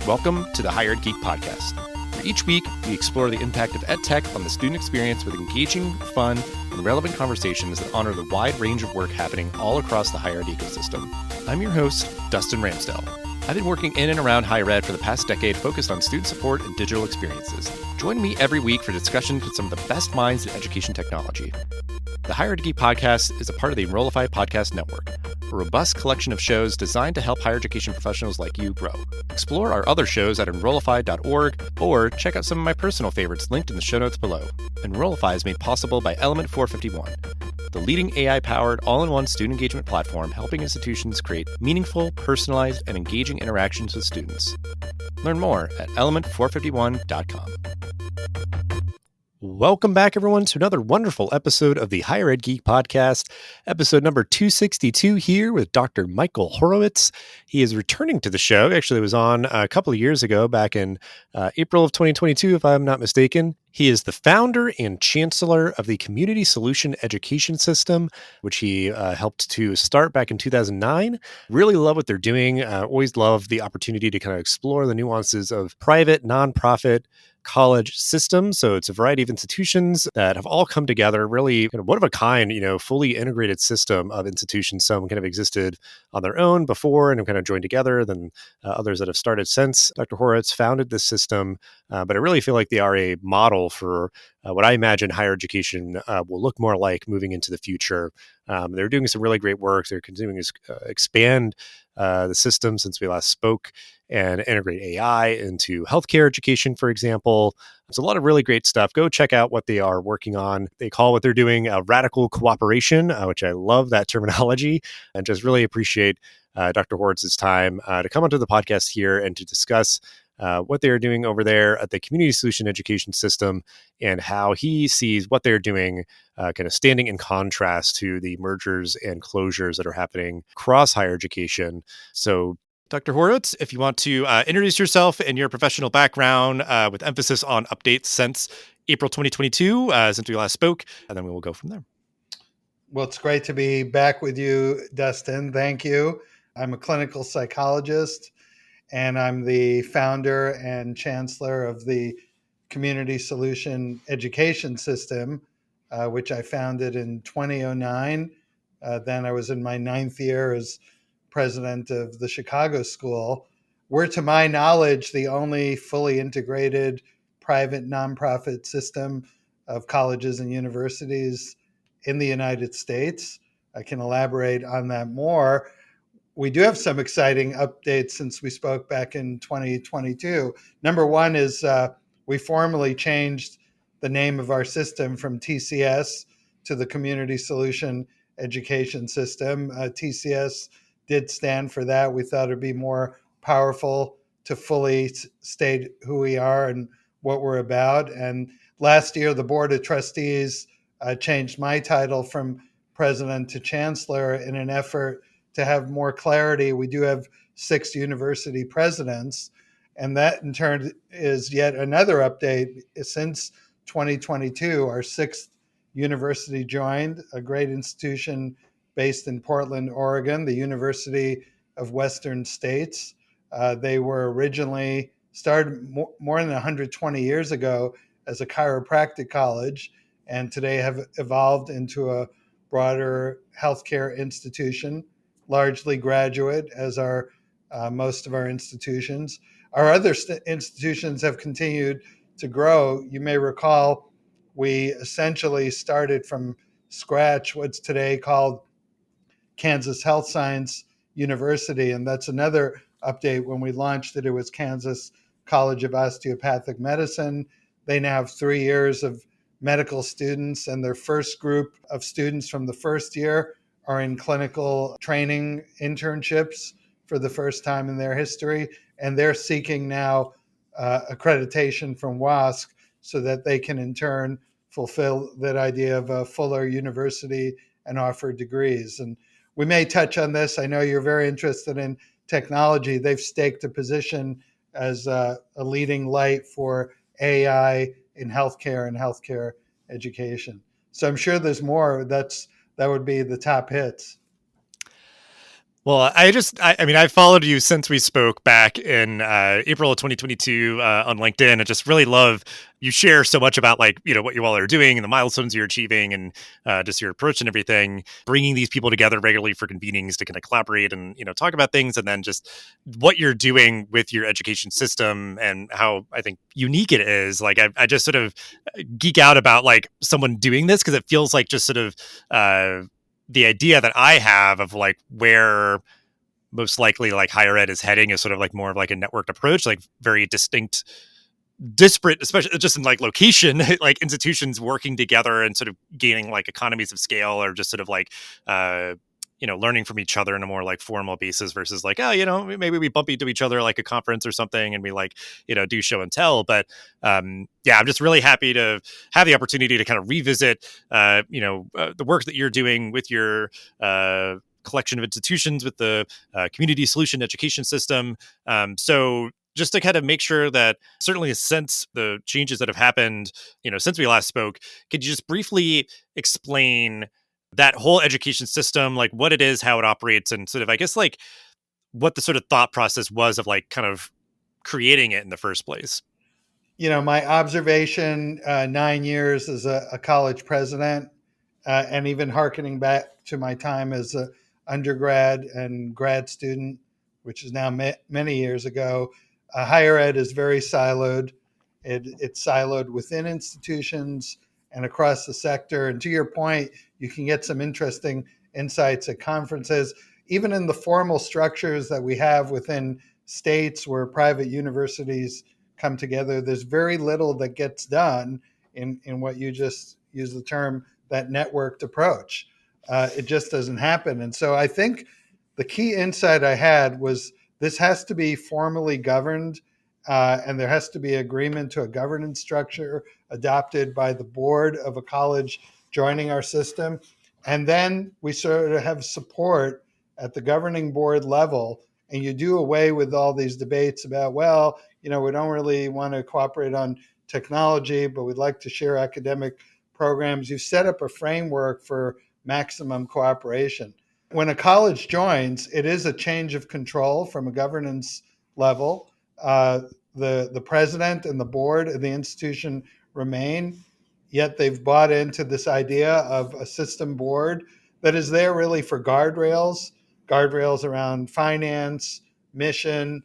Welcome to the Higher Ed Geek Podcast, where each week we explore the impact of EdTech on the student experience with engaging, fun, and relevant conversations that honor the wide range of work happening all across the higher ed ecosystem. I'm your host, Dustin Ramsdell. I've been working in and around higher ed for the past decade focused on student support and digital experiences. Join me every week for discussions with some of the best minds in education technology. The Higher Ed Geek Podcast is a part of the Enrollify podcast network, a robust collection of shows designed to help higher education professionals like you grow. Explore our other shows at enrollify.org or check out some of my personal favorites linked in the show notes below. Enrollify is made possible by Element 451, the leading AI-powered all-in-one student engagement platform helping institutions create meaningful, personalized, and engaging interactions with students. Learn more at element451.com. Welcome back, everyone, to another wonderful episode of the Higher Ed Geek Podcast, episode number 262 here with Dr. Michael Horowitz. He is returning to the show. Actually, it was on a couple of years ago, back in April of 2022, if I'm not mistaken. He is the founder and chancellor of the Community Solution Education System, which he helped to start back in 2009. Really love what they're doing. Always love the opportunity to kind of explore the nuances of private, nonprofit, college system. So it's a variety of institutions that have all come together, really kind of one of a kind, fully integrated system of institutions. Some kind of existed on their own before and have kind of joined together, then others that have started since Dr. Horowitz founded this system. But I really feel like they are a model for what I imagine higher education will look more like moving into the future. They're doing some really great work. They're continuing to expand the system since we last spoke and integrate AI into healthcare education, for example. There's a lot of really great stuff. Go check out what they are working on. They call what they're doing radical cooperation, which I love that terminology, and just really appreciate Dr. Horowitz's time to come onto the podcast here and to discuss what they are doing over there at the Community Solution Education System and how he sees what they're doing kind of standing in contrast to the mergers and closures that are happening across higher education. So Dr. Horowitz, if you want to introduce yourself and your professional background with emphasis on updates since April 2022, since we last spoke, and then we will go from there. Well, it's great to be back with you, Dustin. Thank you. I'm a clinical psychologist, and I'm the founder and chancellor of the Community Solution Education System, which I founded in 2009. Then I was in my 9th year as president of the Chicago School. We're, to my knowledge, the only fully integrated private nonprofit system of colleges and universities in the United States. I can elaborate on that more. We do have some exciting updates since we spoke back in 2022. Number one is we formally changed the name of our system from TCS to the Community Solution Education System. TCS did stand for that. We thought it'd be more powerful to fully state who we are and what we're about. And last year, the Board of Trustees changed my title from president to chancellor in an effort to have more clarity. We do have 6 university presidents, and that in turn is yet another update. Since 2022, our 6th university joined, a great institution based in Portland, Oregon, the University of Western States. They were originally started more than 120 years ago as a chiropractic college, and today have evolved into a broader healthcare institution, largely graduate, as are most of our institutions. Our other institutions have continued to grow. You may recall we essentially started from scratch what's today called Kansas Health Science University, and that's another update. When we launched it, it was Kansas College of Osteopathic Medicine. They now have 3 years of medical students, and their first group of students from the first year are in clinical training internships for the first time in their history, and they're seeking now accreditation from WASC so that they can in turn fulfill that idea of a fuller university and offer degrees. And we may touch on this. I know you're very interested in technology. They've staked a position as a leading light for AI in healthcare and healthcare education. So I'm sure there's more. That would be the top hits. Well, I mean, I've followed you since we spoke back in April of 2022 on LinkedIn. I just really love you share so much about like, what you all are doing and the milestones you're achieving and just your approach and everything, bringing these people together regularly for convenings to kind of collaborate and, talk about things. And then just what you're doing with your education system and how I think unique it is. Like, I just sort of geek out about like someone doing this because it feels like just sort of, the idea that I have of like where most likely like higher ed is heading is sort of like more of like a networked approach, like very distinct, disparate, especially just in like location, like institutions working together and sort of gaining like economies of scale or just sort of like, uh, learning from each other in a more like formal basis versus like, oh, maybe we bump into each other like a conference or something and we like, do show and tell. But yeah, I'm just really happy to have the opportunity to kind of revisit, the work that you're doing with your, collection of institutions with the community solution education system. So just to kind of make sure that certainly since the changes that have happened, since we last spoke, could you just briefly explain that whole education system, like what it is, how it operates, and sort of, I guess, like what the sort of thought process was of like kind of creating it in the first place? My observation, 9 years as a college president, and even hearkening back to my time as an undergrad and grad student, which is now many years ago, higher ed is very siloed. It's siloed within institutions and across the sector. And to your point, you can get some interesting insights at conferences, even in the formal structures that we have within states where private universities come together. There's very little that gets done in what you just use the term, that networked approach. It just doesn't happen. And so I think the key insight I had was this has to be formally governed, and there has to be agreement to a governance structure adopted by the board of a college joining our system. And then we sort of have support at the governing board level, and you do away with all these debates about, well, we don't really want to cooperate on technology, but we'd like to share academic programs. You set up a framework for maximum cooperation. When a college joins, it is a change of control from a governance level. The president and the board of the institution remain, yet they've bought into this idea of a system board that is there really for guardrails around finance, mission,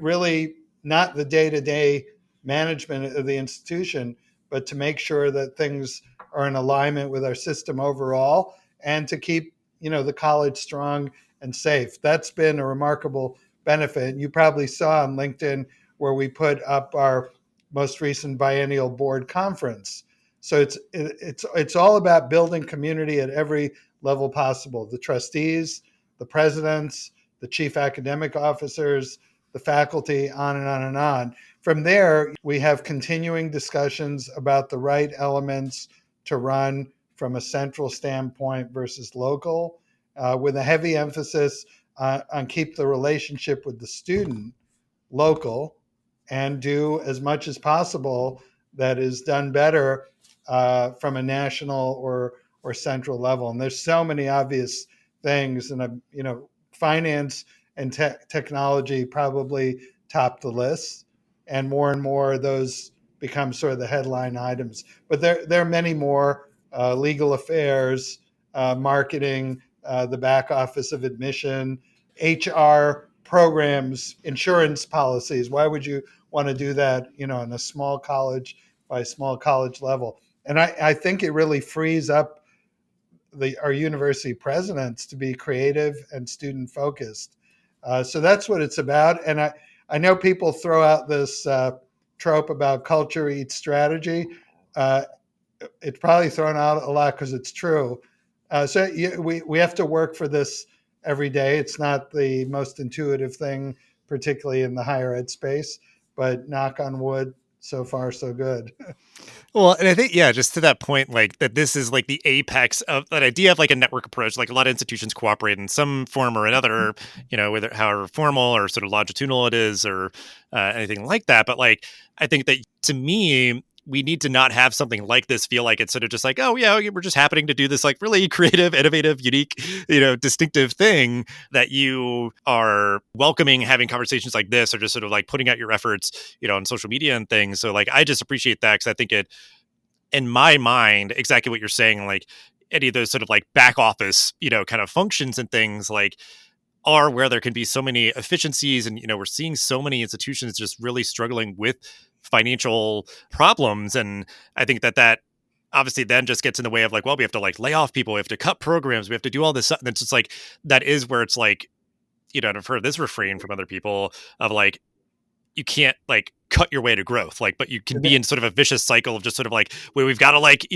really not the day-to-day management of the institution, but to make sure that things are in alignment with our system overall and to keep the college strong and safe. That's been a remarkable benefit. You probably saw on LinkedIn where we put up our most recent biennial board conference. So it's all about building community at every level possible. The trustees, the presidents, the chief academic officers, the faculty, on and on and on. From there, we have continuing discussions about the right elements to run from a central standpoint versus local, with a heavy emphasis on keep the relationship with the student local and do as much as possible that is done better from a national or central level. And there's so many obvious things, and finance and technology probably top the list, and more of those become sort of the headline items. But there are many more: legal affairs, marketing, the back office of admission, HR programs, insurance policies. Why would you want to do that, in a small college by small college level? And I think it really frees up our university presidents to be creative and student focused. So that's what it's about. And I know people throw out this trope about culture eats strategy. Uh, it's probably thrown out a lot because it's true. We have to work for this every day. It's not the most intuitive thing, particularly in the higher ed space, but knock on wood, so far so good. Well, and I think, yeah, just to that point, like that this is like the apex of that idea of like a network approach. Like a lot of institutions cooperate in some form or another, whether however formal or sort of longitudinal it is or anything like that. But like, I think that to me, we need to not have something like this feel like it's sort of just like, oh yeah, we're just happening to do this like really creative, innovative, unique, distinctive thing that you are welcoming having conversations like this, or just sort of like putting out your efforts, on social media and things. So like, I just appreciate that, because I think it, in my mind, exactly what you're saying, like any of those sort of like back office, kind of functions and things like are where there can be so many efficiencies. And, we're seeing so many institutions just really struggling with financial problems. And I think that obviously then just gets in the way of like, well, we have to like lay off people, we have to cut programs, we have to do all this stuff. And it's just like, that is where it's like, and I've heard this refrain from other people of like, you can't like cut your way to growth, like, but you can be in sort of a vicious cycle of just sort of like, where we've got to like,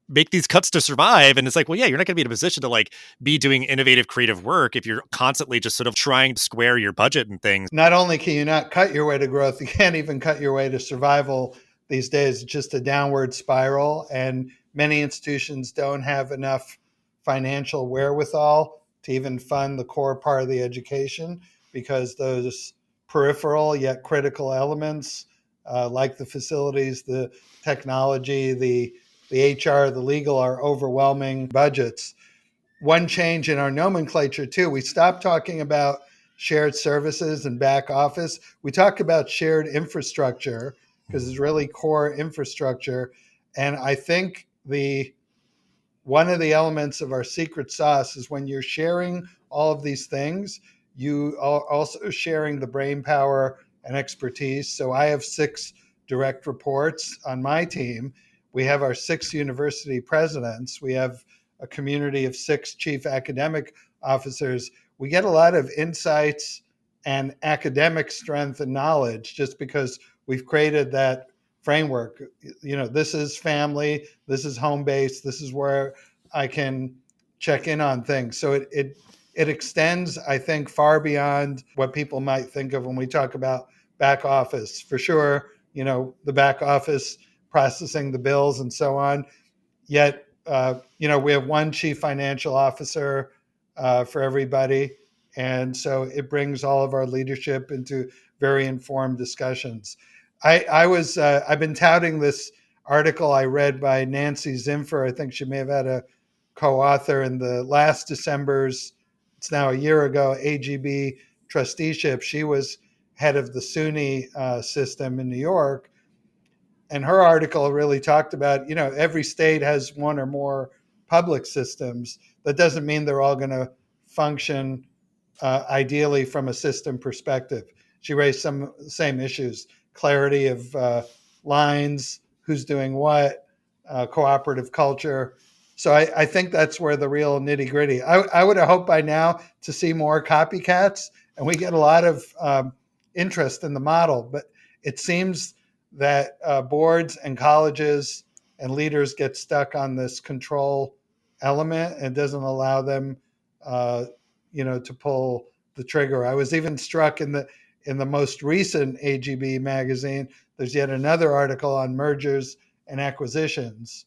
make these cuts to survive. And it's like, well, yeah, you're not going to be in a position to like be doing innovative, creative work if you're constantly just sort of trying to square your budget and things. Not only can you not cut your way to growth, you can't even cut your way to survival these days. It's just a downward spiral. And many institutions don't have enough financial wherewithal to even fund the core part of the education, because those peripheral yet critical elements, like the facilities, the technology, the HR, the legal, are overwhelming budgets. One change in our nomenclature too, we stopped talking about shared services and back office. We talk about shared infrastructure, because it's really core infrastructure. And I think one of the elements of our secret sauce is when you're sharing all of these things, you are also sharing the brain power and expertise. So I have 6 direct reports on my team. We have our 6 university presidents. We have a community of 6 chief academic officers. We get a lot of insights and academic strength and knowledge just because we've created that framework. This is family, this is home base, this is where I can check in on things. So it extends, I think, far beyond what people might think of when we talk about back office. For sure, the back office processing the bills and so on. Yet, we have one chief financial officer for everybody. And so it brings all of our leadership into very informed discussions. I've been touting this article I read by Nancy Zimfer. I think she may have had a co-author in the last December's, it's now a year ago, AGB trusteeship. She was head of the SUNY system in New York. And her article really talked about, every state has one or more public systems. That doesn't mean they're all going to function ideally from a system perspective. She raised some same issues: clarity of lines, who's doing what, cooperative culture. So I think that's where the real nitty gritty. I would have hoped by now to see more copycats, and we get a lot of interest in the model. But it seems that boards and colleges and leaders get stuck on this control element and doesn't allow them, to pull the trigger. I was even struck in the most recent AGB magazine. There's yet another article on mergers and acquisitions,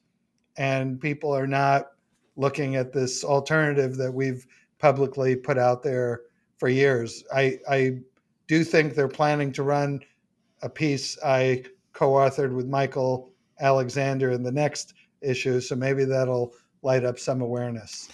and people are not looking at this alternative that we've publicly put out there for years. I do think they're planning to run a piece I co-authored with Michael Alexander in the next issue, so maybe that'll light up some awareness.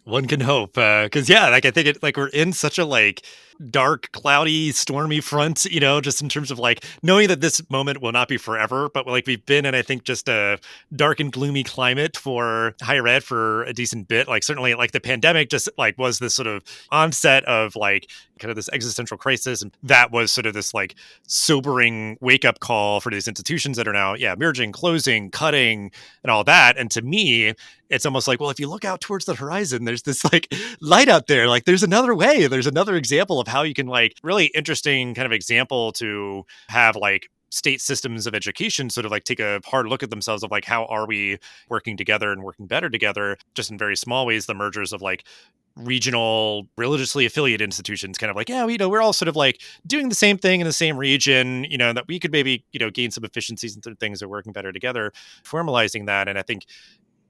One can hope, because like I think we're in such a like dark, cloudy, stormy front, just in terms of like knowing that this moment will not be forever, but like we've been in, I think, just a dark and gloomy climate for higher ed for a decent bit. Like certainly like the pandemic just like was this sort of onset of like kind of this existential crisis, and that was sort of this like sobering wake up call for these institutions that are now merging, closing, cutting, and all that. And to me, it's almost like, well, if you look out towards the horizon, there's this like light out there. Like there's another way. There's another example of how you can like really interesting kind of example to have like state systems of education sort of like take a hard look at themselves of like, how are we working together and working better together, just in very small ways. The mergers of like regional religiously affiliated institutions kind of like, we're all sort of like doing the same thing in the same region, that we could maybe, gain some efficiencies and things that are working better together, formalizing that. And I think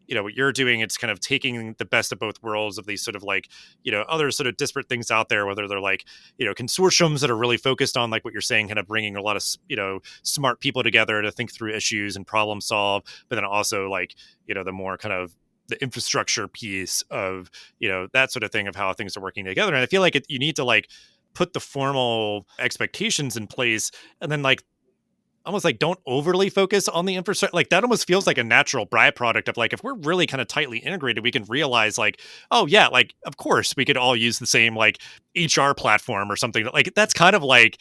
what you're doing, it's kind of taking the best of both worlds of these sort of like, other sort of disparate things out there, whether they're like, consortiums that are really focused on like what you're saying, kind of bringing a lot of, smart people together to think through issues and problem solve, but then also like, the more kind of the infrastructure piece of, that sort of thing of how things are working together. And I feel like you need to like put the formal expectations in place, and then like almost like don't overly focus on the infrastructure. Like that almost feels like a natural byproduct of like, if we're really kind of tightly integrated, we can realize like, oh yeah, like of course we could all use the same like HR platform or something. Like that's kind of like,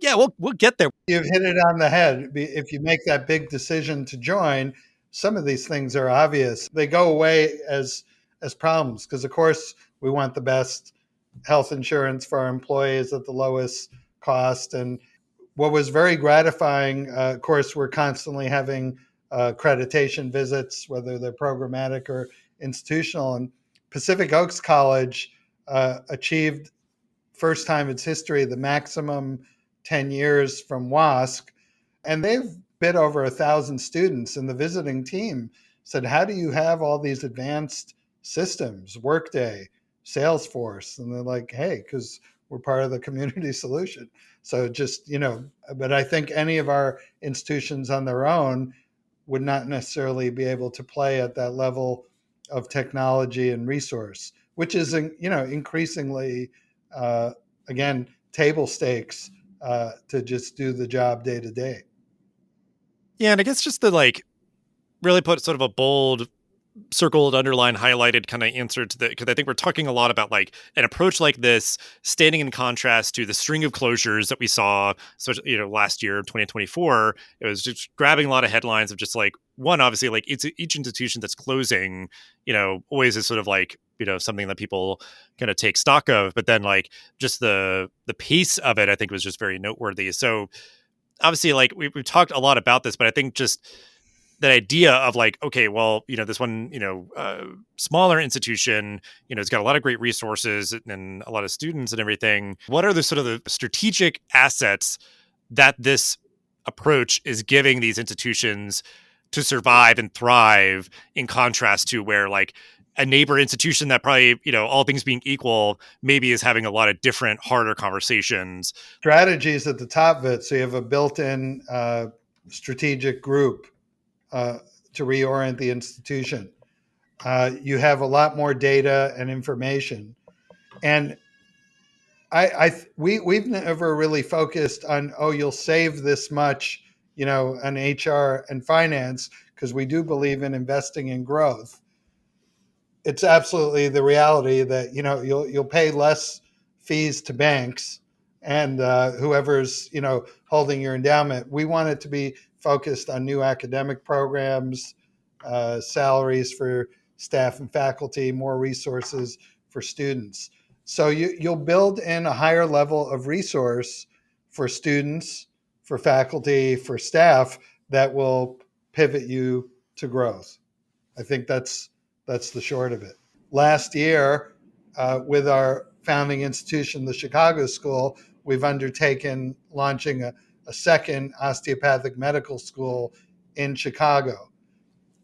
yeah, we'll get there. You've hit it on the head. If you make that big decision to join, some of these things are obvious. They go away as problems because, of course, we want the best health insurance for our employees at the lowest cost. And what was very gratifying, of course, we're constantly having accreditation visits, whether they're programmatic or institutional. And Pacific Oaks College achieved, first time in its history, the maximum 10 years from WASC. And they've bid over 1,000 students. And the visiting team said, how do you have all these advanced systems, Workday, Salesforce? And they're like, hey, because we're part of the community solution. So just, but I think any of our institutions on their own would not necessarily be able to play at that level of technology and resource, which is, increasingly, again, table stakes to just do the job day to day. Yeah. And I guess just to like really put sort of a bold circled, underlined, highlighted kind of answer to the, because I think we're talking a lot about like an approach like this, standing in contrast to the string of closures that we saw, so last year, 2024. It was just grabbing a lot of headlines of just like one, obviously, like it's each institution that's closing, always is sort of like something that people kind of take stock of, but then like just the pace of it, I think was just very noteworthy. So obviously, like we've talked a lot about this, but I think just that idea of like, okay, well, this one, smaller institution, it's got a lot of great resources and a lot of students and everything. What are the sort of the strategic assets that this approach is giving these institutions to survive and thrive, in contrast to where like a neighbor institution that probably, all things being equal, maybe is having a lot of different, harder conversations. Strategies at the top of it. So you have a built-in strategic group to reorient the institution. You have a lot more data and information, and we've never really focused on, oh, you'll save this much, on HR and finance, because we do believe in investing in growth. It's absolutely the reality that you'll pay less fees to banks and whoever's holding your endowment. We want it to be focused on new academic programs, salaries for staff and faculty, more resources for students. So you'll build in a higher level of resource for students, for faculty, for staff that will pivot you to growth. I think that's the short of it. Last year, with our founding institution, the Chicago School, we've undertaken launching a second osteopathic medical school in Chicago.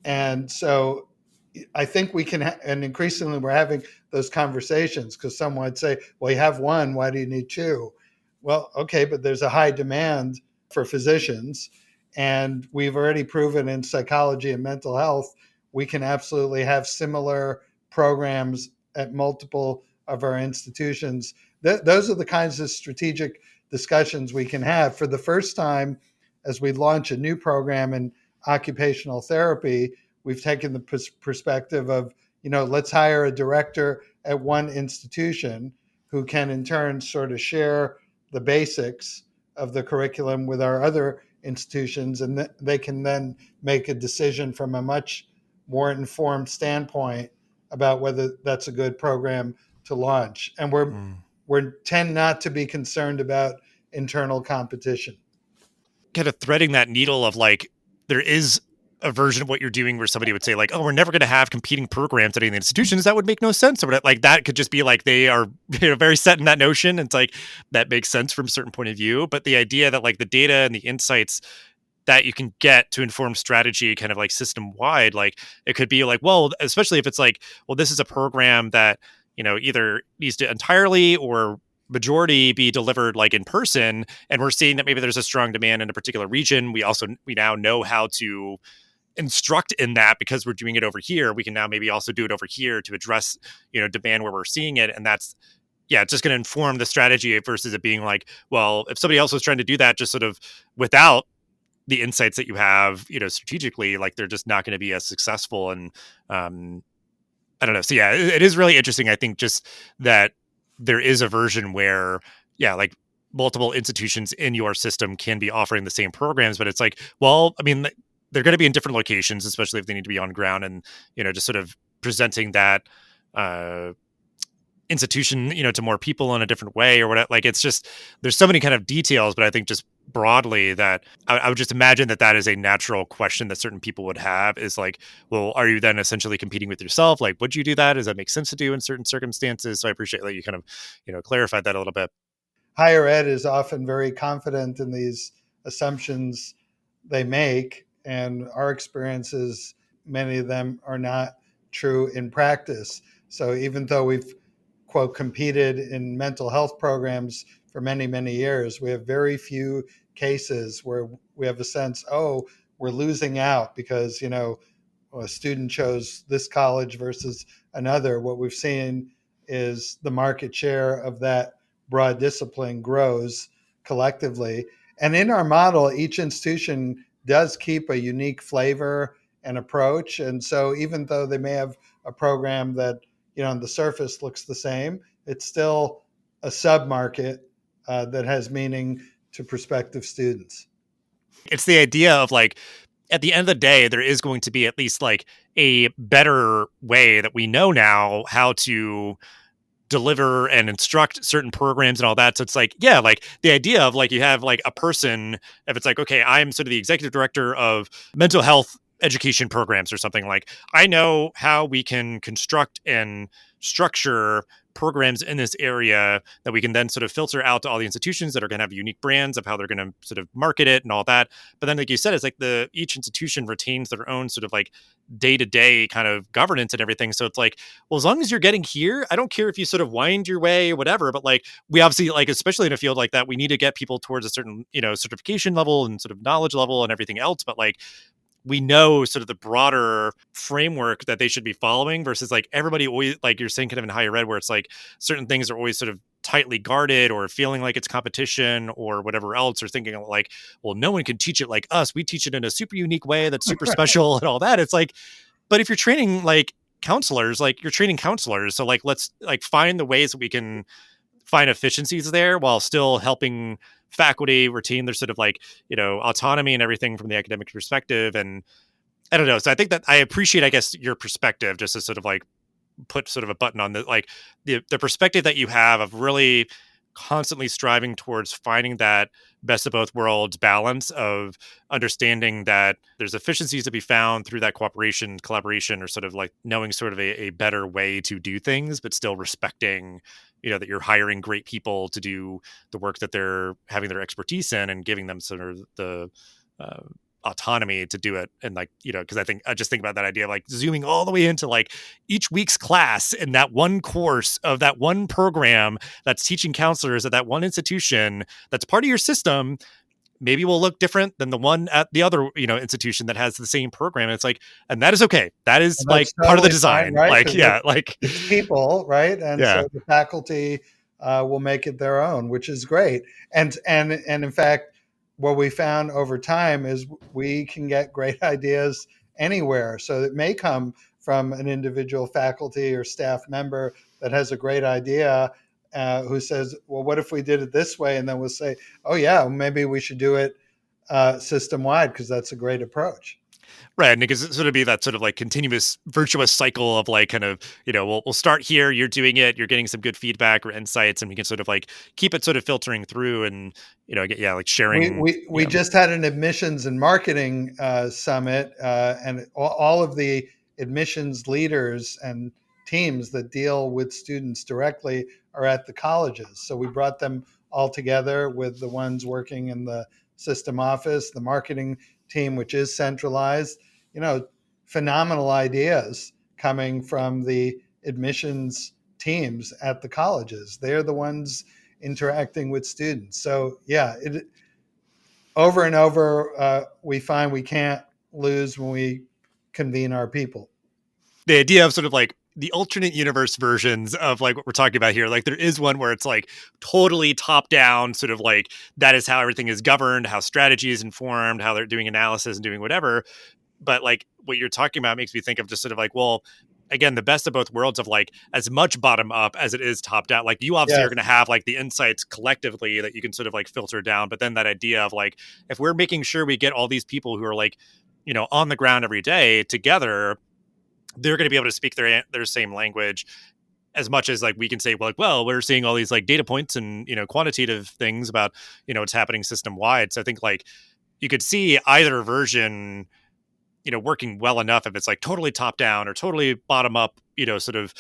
And so I think we can, and increasingly we're having those conversations, because someone would say, well, you have one, why do you need two? Well, okay, but there's a high demand for physicians. And we've already proven in psychology and mental health, we can absolutely have similar programs at multiple of our institutions. Those are the kinds of strategic discussions we can have. For the first time, as we launch a new program in occupational therapy, we've taken the perspective of, let's hire a director at one institution who can in turn sort of share the basics of the curriculum with our other institutions, and they can then make a decision from a much more informed standpoint about whether that's a good program to launch. And we tend not to be concerned about internal competition. Kind of threading that needle of like, there is a version of what you're doing where somebody would say like, oh, we're never going to have competing programs at any institutions. That would make no sense. Or like that could just be like, they are very set in that notion. And it's like, that makes sense from a certain point of view. But the idea that like the data and the insights that you can get to inform strategy kind of like system wide. Like it could be like, well, especially if it's like, well, this is a program that, either needs to entirely or majority be delivered like in person, and we're seeing that maybe there's a strong demand in a particular region. We now know how to instruct in that because we're doing it over here. We can now maybe also do it over here to address, demand where we're seeing it. And that's, yeah, it's just going to inform the strategy versus it being like, well, if somebody else was trying to do that just sort of without the insights that you have, strategically, like they're just not going to be as successful. And I don't know. So yeah, it is really interesting. I think just that there is a version where, yeah, like multiple institutions in your system can be offering the same programs, but it's like, well, I mean, they're going to be in different locations, especially if they need to be on ground, and just sort of presenting that uh, institution, to more people in a different way or whatever. Like it's just there's so many kind of details, but I think just broadly that I would just imagine that that is a natural question that certain people would have is like, well, are you then essentially competing with yourself? Like, would you do that? Does that make sense to do in certain circumstances? So I appreciate that you kind of, clarified that a little bit. Higher ed is often very confident in these assumptions they make, and our experiences, many of them are not true in practice. So even though we've, quote, competed in mental health programs for many, many years, we have very few cases where we have a sense, oh, we're losing out because, a student chose this college versus another. What we've seen is the market share of that broad discipline grows collectively. And in our model, each institution does keep a unique flavor and approach. And so even though they may have a program that, on the surface looks the same, it's still a sub-market that has meaning to prospective students. It's the idea of like, at the end of the day, there is going to be at least like a better way that we know now how to deliver and instruct certain programs and all that. So it's like, yeah, like the idea of like you have like a person, if it's like, okay, I'm sort of the executive director of mental health education programs or something, like I know how we can construct and structure programs in this area that we can then sort of filter out to all the institutions that are going to have unique brands of how they're going to sort of market it and all that. But then like you said, it's like each institution retains their own sort of like day-to-day kind of governance and everything. So it's like, well, as long as you're getting here, I don't care if you sort of wind your way or whatever, but like we obviously, like especially in a field like that, we need to get people towards a certain, certification level and sort of knowledge level and everything else. But like we know sort of the broader framework that they should be following versus like everybody always, like you're saying kind of in higher ed, where it's like certain things are always sort of tightly guarded or feeling like it's competition or whatever else, or thinking like, well, no one can teach it like us. We teach it in a super unique way that's super special and all that. It's like, but if you're training like counselors, like you're training counselors. So like, let's like find the ways that we can find efficiencies there while still helping faculty retain their sort of like, autonomy and everything from the academic perspective. And I don't know. So I think that I appreciate, I guess, your perspective just to sort of like put sort of a button on the, like the perspective that you have of really constantly striving towards finding that best of both worlds balance of understanding that there's efficiencies to be found through that cooperation, collaboration, or sort of like knowing sort of a better way to do things, but still respecting, that you're hiring great people to do the work that they're having their expertise in and giving them sort of the uh, autonomy to do it. And like, because I just think about that idea of like zooming all the way into like each week's class in that one course of that one program that's teaching counselors at that one institution that's part of your system maybe will look different than the one at the other, institution that has the same program. And it's like, and that is okay. That is And like that's part of the totally fine, design. right? Like, yeah, like, It's people, right? And yeah. so the faculty will make it their own, which is great. And in fact, what we found over time is we can get great ideas anywhere. So it may come from an individual faculty or staff member that has a great idea, who says, well, what if we did it this way? And then we'll say, oh yeah, maybe we should do it system wide because that's a great approach. Right. And because it's sort of be that sort of like continuous virtuous cycle of like kind of, we'll start here, you're doing it, you're getting some good feedback or insights, and we can sort of like keep it sort of filtering through and, like We, sharing. we, we just had an admissions and marketing summit, and all of the admissions leaders and teams that deal with students directly are at the colleges. So we brought them all together with the ones working in the system office, the marketing team, which is centralized, phenomenal ideas coming from the admissions teams at the colleges. They're the ones interacting with students. So yeah, over and over, we find we can't lose when we convene our people. The idea of sort of like the alternate universe versions of like what we're talking about here. Like there is one where it's like totally top down, sort of like that is how everything is governed, how strategy is informed, how they're doing analysis and doing whatever. But like what you're talking about makes me think of just sort of like, well, again, the best of both worlds of like as much bottom up as it is top down. Like you obviously are Yes, going to have like the insights collectively that you can sort of like filter down. But then that idea of like, if we're making sure we get all these people who are like, on the ground every day together, they're going to be able to speak their same language as much as like we can say, well, we're seeing all these like data points and quantitative things about what's happening system wide. So I think like you could see either version working well enough if it's like totally top down or totally bottom up, sort of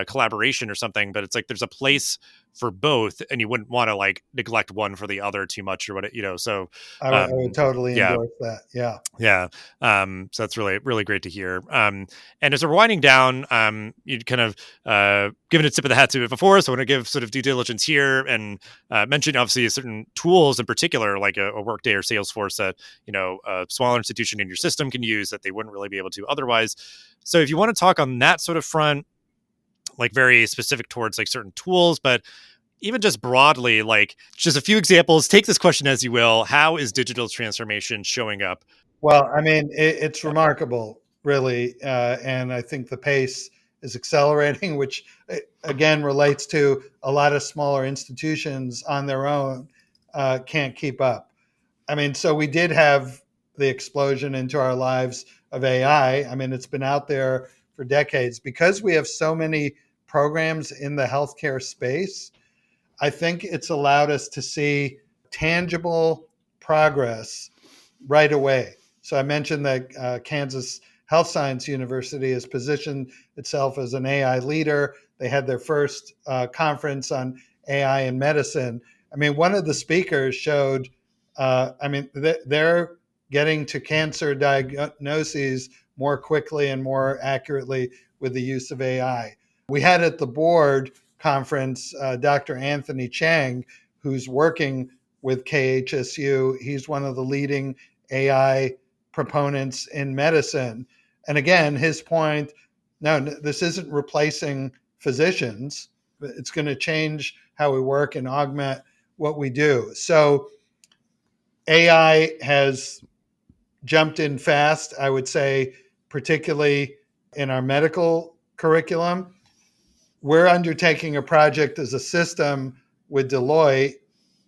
collaboration or something. But it's like there's a place for both, and you wouldn't want to like neglect one for the other too much or what, So, I would totally yeah, endorse that. Yeah. yeah. So that's really, really great to hear. And as we're winding down, you'd kind of given a tip of the hat to it before. So I want to give sort of due diligence here and mention obviously certain tools in particular, like a Workday or Salesforce that, a smaller institution in your system can use that they wouldn't really be able to otherwise. So if you want to talk on that sort of front, like very specific towards like certain tools, but even just broadly, like just a few examples, take this question as you will. How is digital transformation showing up? Well, I mean, it's remarkable, really. And I think the pace is accelerating, which again relates to a lot of smaller institutions on their own can't keep up. I mean, so we did have the explosion into our lives of AI. I mean, it's been out there for decades because we have so many programs in the healthcare space. I think it's allowed us to see tangible progress right away. So I mentioned that Kansas Health Science University has positioned itself as an AI leader. They had their first conference on AI in medicine. I mean, one of the speakers showed, they're getting to cancer diagnoses more quickly and more accurately with the use of AI. We had at the board conference Dr. Anthony Chang, who's working with KHSU. He's one of the leading AI proponents in medicine. And again, his point, no, this isn't replacing physicians. It's going to change how we work and augment what we do. So AI has jumped in fast, I would say, particularly in our medical curriculum. We're undertaking a project as a system with Deloitte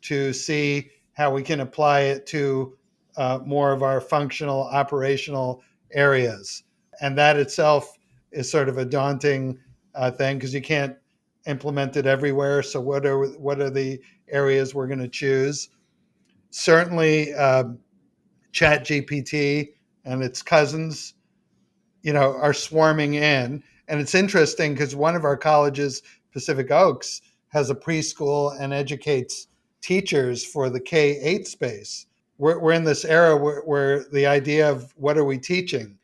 to see how we can apply it to more of our functional operational areas. And that itself is sort of a daunting thing because you can't implement it everywhere. So what are the areas we're going to choose? Certainly, Chat GPT and its cousins, are swarming in. And it's interesting because one of our colleges, Pacific Oaks, has a preschool and educates teachers for the K-8 space. We're in this era where the idea of what are we teaching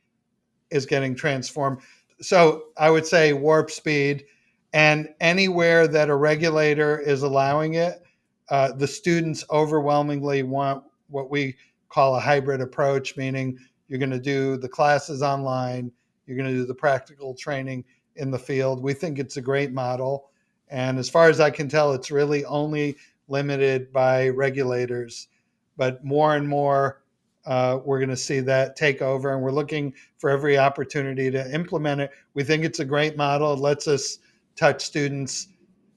is getting transformed. So I would say warp speed, and anywhere that a regulator is allowing it, the students overwhelmingly want what we call a hybrid approach, meaning you're going to do the classes online, you're going to do the practical training in the field. We think it's a great model. And as far as I can tell, it's really only limited by regulators. But more and more, we're going to see that take over. And we're looking for every opportunity to implement it. We think it's a great model. It lets us touch students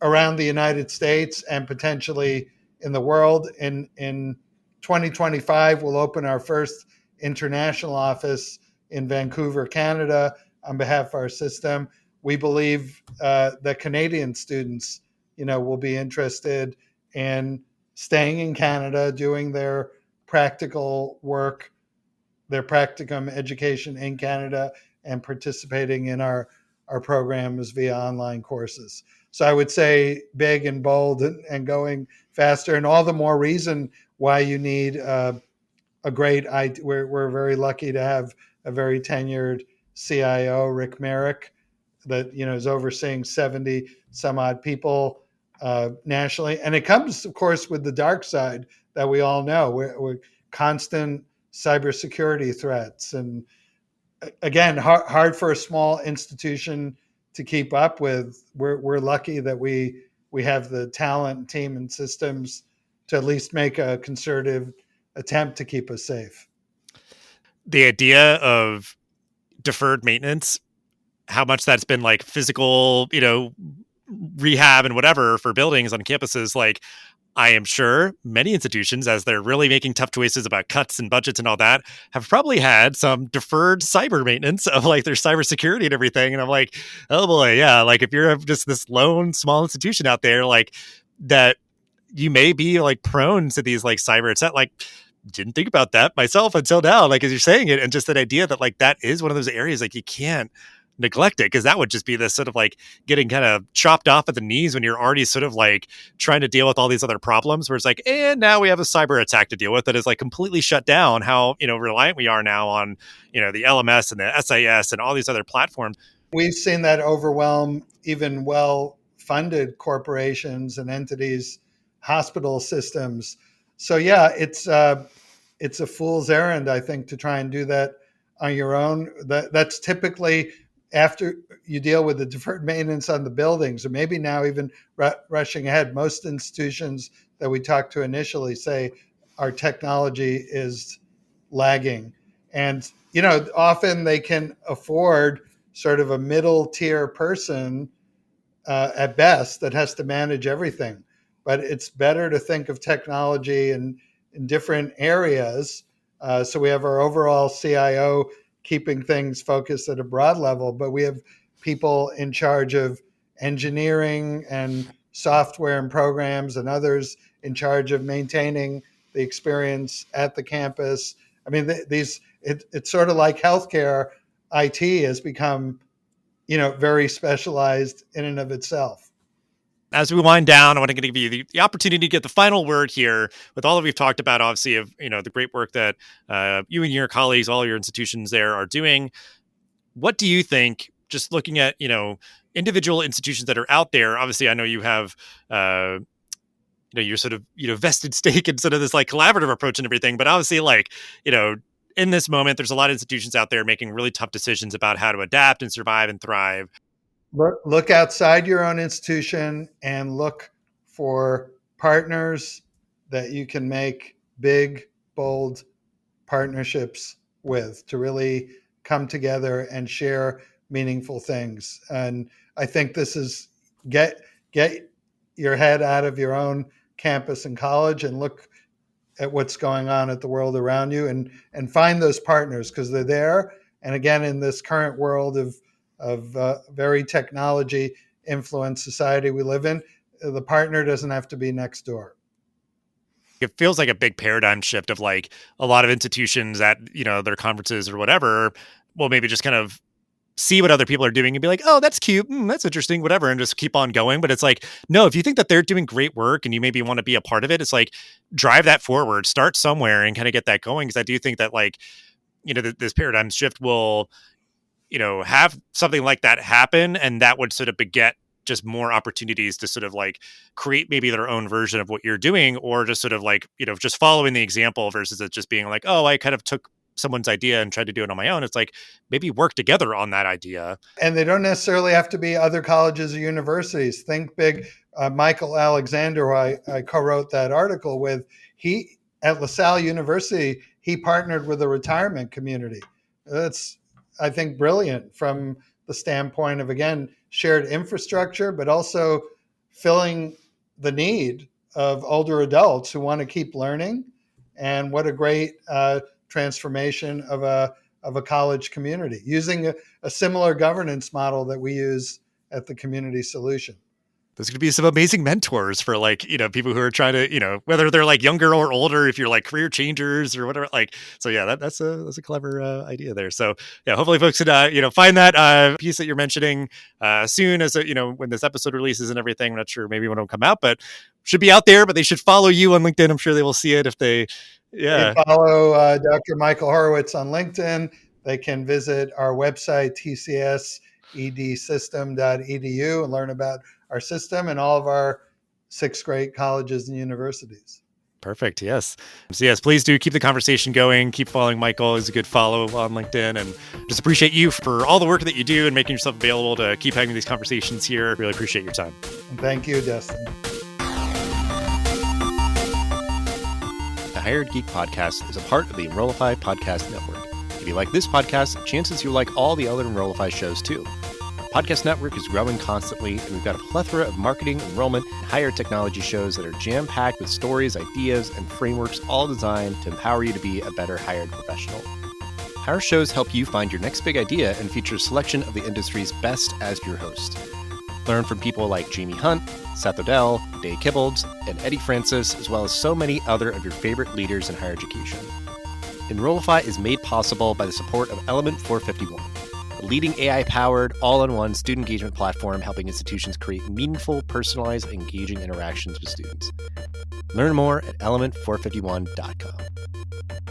around the United States and potentially in the world. In 2025, we'll open our first international office in Vancouver, Canada, on behalf of our system. We believe that Canadian students, will be interested in staying in Canada, doing their practical work, their practicum education in Canada, and participating in our programs via online courses. So I would say big and bold and going faster, and all the more reason why you need a great idea. We're very lucky to have a very tenured CIO, Rick Merrick, that is overseeing 70 some odd people nationally. And it comes, of course, with the dark side that we all know. We're constant cybersecurity threats, and again, hard for a small institution to keep up with. We're lucky that we have the talent, team, and systems to at least make a concerted attempt to keep us safe. The idea of deferred maintenance, how much that's been like physical, rehab and whatever for buildings on campuses, like I am sure many institutions, as they're really making tough choices about cuts and budgets and all that, have probably had some deferred cyber maintenance of like their cybersecurity and everything. And I'm like, oh boy, yeah. Like if you're just this lone small institution out there, like that, you may be like prone to these like cyber attacks. Like, didn't think about that myself until now. Like as you're saying it, and just that idea that like that is one of those areas like you can't neglect it, because that would just be this sort of like getting kind of chopped off at the knees when you're already sort of like trying to deal with all these other problems, where it's like, and now we have a cyber attack to deal with that is like completely shut down how reliant we are now on the LMS and the SIS and all these other platforms. We've seen that overwhelm even well-funded corporations and entities, hospital systems. So yeah, it's a fool's errand, I think, to try and do that on your own. That's typically after you deal with the deferred maintenance on the buildings, or maybe now even rushing ahead. Most institutions that we talk to initially say our technology is lagging, and often they can afford sort of a middle tier person at best that has to manage everything. But it's better to think of technology in different areas. So we have our overall CIO keeping things focused at a broad level, but we have people in charge of engineering and software and programs, and others in charge of maintaining the experience at the campus. I mean, it's sort of like healthcare. IT has become, very specialized in and of itself. As we wind down, I want to give you the opportunity to get the final word here with all that we've talked about, obviously, of the great work that you and your colleagues, all your institutions there are doing. What do you think, just looking at individual institutions that are out there? Obviously, I know you have your sort of vested stake in sort of this like collaborative approach and everything, but obviously, like in this moment, there's a lot of institutions out there making really tough decisions about how to adapt and survive and thrive. Look outside your own institution and look for partners that you can make big, bold partnerships with, to really come together and share meaningful things. And I think this is get your head out of your own campus and college and look at what's going on at the world around you, and find those partners, because they're there. And again, in this current world of very technology influenced society we live in, the partner doesn't have to be next door. It feels like a big paradigm shift of like a lot of institutions at their conferences or whatever will maybe just kind of see what other people are doing and be like, oh, that's cute, that's interesting, whatever, and just keep on going. But it's like, no, if you think that they're doing great work and you maybe want to be a part of it, it's like drive that forward, start somewhere and kind of get that going. Because I do think that like this paradigm shift will have something like that happen, and that would sort of beget just more opportunities to sort of like create maybe their own version of what you're doing, or just sort of like just following the example versus it just being like, oh, I kind of took someone's idea and tried to do it on my own. It's like maybe work together on that idea. And they don't necessarily have to be other colleges or universities. Think big. Michael Alexander, who I co-wrote that article with, he at LaSalle University, he partnered with a retirement community. That's, I think, brilliant from the standpoint of, again, shared infrastructure, but also filling the need of older adults who want to keep learning. And what a great transformation of a college community, using a similar governance model that we use at the Community Solution. There's going to be some amazing mentors for like, people who are trying to, whether they're like younger or older, if you're like career changers or whatever, like, so yeah, that's a clever idea there. So yeah, hopefully folks could, find that piece that you're mentioning soon as, when this episode releases and everything. I'm not sure maybe when it'll come out, but should be out there, but they should follow you on LinkedIn. I'm sure they will see it if they They Yeah. follow Dr. Michael Horowitz on LinkedIn. They can visit our website, tcsedsystem.edu, and learn about our system and all of our 6 great colleges and universities. Perfect. Yes. So, yes, please do keep the conversation going. Keep following Michael. He's a good follow on LinkedIn. And just appreciate you for all the work that you do and making yourself available to keep having these conversations here. Really appreciate your time. And thank you, Dustin. The Hired Geek podcast is a part of the Enrollify podcast network. If you like this podcast, chances you'll like all the other Enrollify shows too. Our podcast network is growing constantly, and we've got a plethora of marketing, enrollment, and higher technology shows that are jam-packed with stories, ideas, and frameworks all designed to empower you to be a better hired professional. Our shows help you find your next big idea and feature a selection of the industry's best as your host. Learn from people like Jamie Hunt, Seth Odell, Dave Kibbolds, and Eddie Francis, as well as so many other of your favorite leaders in higher education. Enrollify is made possible by the support of Element 451, a leading AI-powered, all-in-one student engagement platform helping institutions create meaningful, personalized, engaging interactions with students. Learn more at element451.com.